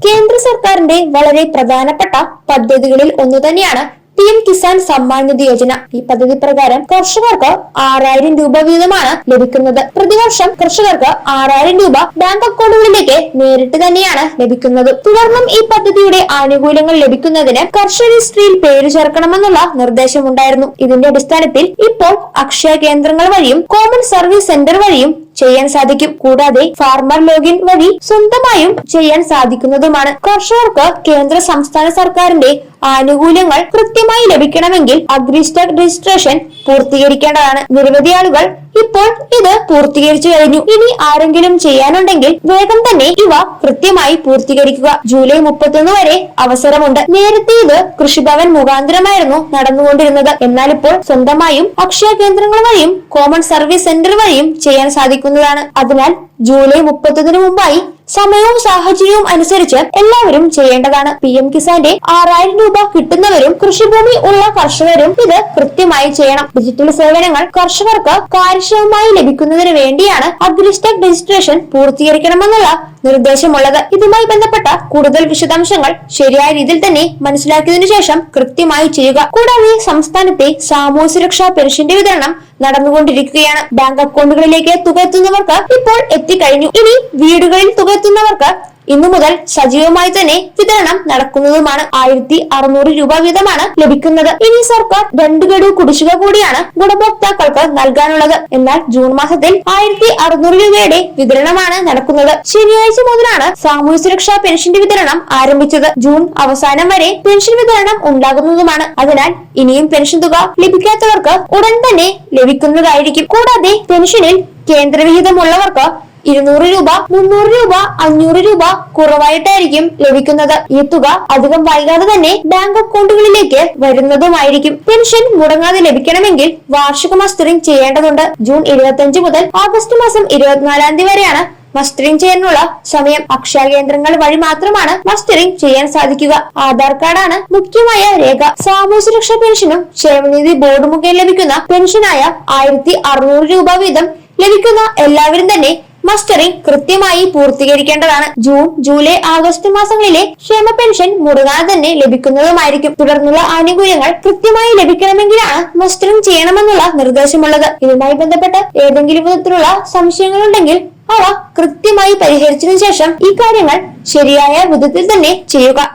കേന്ദ്ര സർക്കാരിന്റെ വളരെ പ്രധാനപ്പെട്ട പദ്ധതികളിൽ ഒന്നു തന്നെയാണ് PM കിസാൻ സമ്മാൻ നിധി യോജന. ഈ പദ്ധതി പ്രകാരം കർഷകർക്ക് 6000 രൂപ വീതമാണ് ലഭിക്കുന്നത്. പ്രതിവർഷം കർഷകർക്ക് 6000 രൂപ ബാങ്ക് അക്കൗണ്ടുകളിലേക്ക് നേരിട്ട് തന്നെയാണ് ലഭിക്കുന്നത്. തുടർന്നും ഈ പദ്ധതിയുടെ ആനുകൂല്യങ്ങൾ ലഭിക്കുന്നതിന് കർഷക രജിസ്ട്രിയിൽ പേര് ചേർക്കണമെന്നുള്ള നിർദ്ദേശമുണ്ടായിരുന്നു. ഇതിന്റെ അടിസ്ഥാനത്തിൽ ഇപ്പോൾ അക്ഷയ കേന്ദ്രങ്ങൾ വഴിയും കോമൺ സർവീസ് സെന്റർ വഴിയും ചെയ്യാൻ സാധിക്കും. കൂടാതെ ഫാർമർ ലോഗിൻ വഴി സ്വന്തമായും ചെയ്യാൻ സാധിക്കുന്നതുമാണ്. കർഷകർക്ക് കേന്ദ്ര സംസ്ഥാന സർക്കാരിന്റെ ആനുകൂല്യങ്ങൾ കൃത്യമായി ലഭിക്കണമെങ്കിൽ അഗ്രിസ്റ്റോക്ക് രജിസ്ട്രേഷൻ പൂർത്തീകരിക്കേണ്ടതാണ്. നിരവധി ആളുകൾ ഇപ്പോൾ ഇത് പൂർത്തീകരിച്ചു കഴിഞ്ഞു. ഇനി ആരെങ്കിലും ചെയ്യാനുണ്ടെങ്കിൽ വേഗം തന്നെ ഇവ കൃത്യമായി പൂർത്തീകരിക്കുക. ജൂലൈ 31 വരെ അവസരമുണ്ട്. നേരത്തെ ഇത് കൃഷിഭവൻ മുഖാന്തരമായിരുന്നു നടന്നുകൊണ്ടിരുന്നത്. എന്നാൽ ഇപ്പോൾ സ്വന്തമായും അക്ഷയ കേന്ദ്രങ്ങൾ വഴിയും കോമൺ സർവീസ് സെന്റർ വഴിയും ചെയ്യാൻ സാധിക്കുന്നതാണ്. അതിനാൽ ജൂലൈ 31 മുമ്പായി സമയവും സാഹചര്യവും അനുസരിച്ച് എല്ലാവരും ചെയ്യേണ്ടതാണ്. PM കിസാന്റെ 6000 രൂപ കിട്ടുന്നവരും കൃഷിഭൂമി ഉള്ള കർഷകരും ഇത് കൃത്യമായി ചെയ്യണം. ഡിജിറ്റൽ സേവനങ്ങൾ കർഷകർക്ക് കാര്യക്ഷമമായി ലഭിക്കുന്നതിന് വേണ്ടിയാണ് അഗ്രിസ്റ്റോക്ക് രജിസ്ട്രേഷൻ പൂർത്തീകരിക്കണമെന്നുള്ള നിർദ്ദേശമുള്ളത്. ഇതുമായി ബന്ധപ്പെട്ട കൂടുതൽ വിശദാംശങ്ങൾ ശരിയായ രീതിയിൽ തന്നെ മനസ്സിലാക്കിയതിനു ശേഷം കൃത്യമായി ചെയ്യുക. കൂടാതെ സംസ്ഥാനത്തെ സാമൂഹ്യ സുരക്ഷാ പെൻഷന്റെ വിതരണം നടന്നുകൊണ്ടിരിക്കുകയാണ്. ബാങ്ക് അക്കൗണ്ടുകളിലേക്ക് തുക എത്തുന്നവർക്ക് ഇപ്പോൾ എത്തിക്കഴിഞ്ഞു. ഇനി വീടുകളിൽ തുക എത്തുന്നവർക്ക് ഇന്നു മുതൽ സജീവമായി തന്നെ വിതരണം നടക്കുന്നതുമാണ്. 1600 രൂപ വീതമാണ് ലഭിക്കുന്നത്. ഇനി സർക്കാർ 2 ഗഡു കുടിശ്ശിക കൂടിയാണ് ഗുണഭോക്താക്കൾക്ക് നൽകാനുള്ളത്. എന്നാൽ ജൂൺ മാസത്തിൽ 1600 രൂപയുടെ വിതരണമാണ് നടക്കുന്നത്. ശനിയാഴ്ച മുതലാണ് സാമൂഹ്യ സുരക്ഷാ പെൻഷന്റെ വിതരണം ആരംഭിച്ചത്. ജൂൺ അവസാനം വരെ പെൻഷൻ വിതരണം ഉണ്ടാകുന്നതുമാണ്. അതിനാൽ ഇനിയും പെൻഷൻ തുക ലഭിക്കാത്തവർക്ക് ഉടൻ തന്നെ ലഭിക്കുന്നതായിരിക്കും. കൂടാതെ പെൻഷനിൽ കേന്ദ്രവിഹിതമുള്ളവർക്ക് 200 രൂപ, 300 രൂപ, 500 രൂപ കുറവായിട്ടായിരിക്കും ലഭിക്കുന്നത്. ഈ തുക അധികം വൈകാതെ തന്നെ ബാങ്ക് അക്കൗണ്ടുകളിലേക്ക് വരുന്നതുമായിരിക്കും. പെൻഷൻ മുടങ്ങാതെ ലഭിക്കണമെങ്കിൽ വാർഷിക മസ്റ്ററിംഗ് ചെയ്യേണ്ടതുണ്ട്. ജൂൺ 25 മുതൽ ഓഗസ്റ്റ് മാസം 24 തീയതി വരെയാണ് മസ്റ്ററിംഗ് ചെയ്യാനുള്ള സമയം. അക്ഷയ കേന്ദ്രങ്ങൾ വഴി മാത്രമാണ് മസ്റ്ററിംഗ് ചെയ്യാൻ സാധിക്കുക. ആധാർ കാർഡാണ് മുഖ്യമായ രേഖ. സാമൂഹ്യ സുരക്ഷാ പെൻഷനും ക്ഷേമനിധി ബോർഡ് മുഖേന ലഭിക്കുന്ന പെൻഷനായ 1600 രൂപ വീതം ലഭിക്കുന്ന എല്ലാവരും തന്നെ മസ്റ്ററിംഗ് കൃത്യമായി പൂർത്തീകരിക്കേണ്ടതാണ്. ജൂൺ, ജൂലൈ, ആഗസ്റ്റ് മാസങ്ങളിലെ ക്ഷേമ പെൻഷൻ മുടങ്ങാതെ തന്നെ ലഭിക്കുന്നതുമായിരിക്കും. തുടർന്നുള്ള ആനുകൂല്യങ്ങൾ കൃത്യമായി ലഭിക്കണമെങ്കിലാണ് മസ്റ്ററിംഗ് ചെയ്യണമെന്നുള്ള നിർദ്ദേശമുള്ളത്. ഇതുമായി ബന്ധപ്പെട്ട് ഏതെങ്കിലും വിധത്തിലുള്ള സംശയങ്ങളുണ്ടെങ്കിൽ അവ കൃത്യമായി പരിഹരിച്ചതിനു ശേഷം ഈ കാര്യങ്ങൾ ശരിയായ വിധത്തിൽ തന്നെ ചെയ്യുക.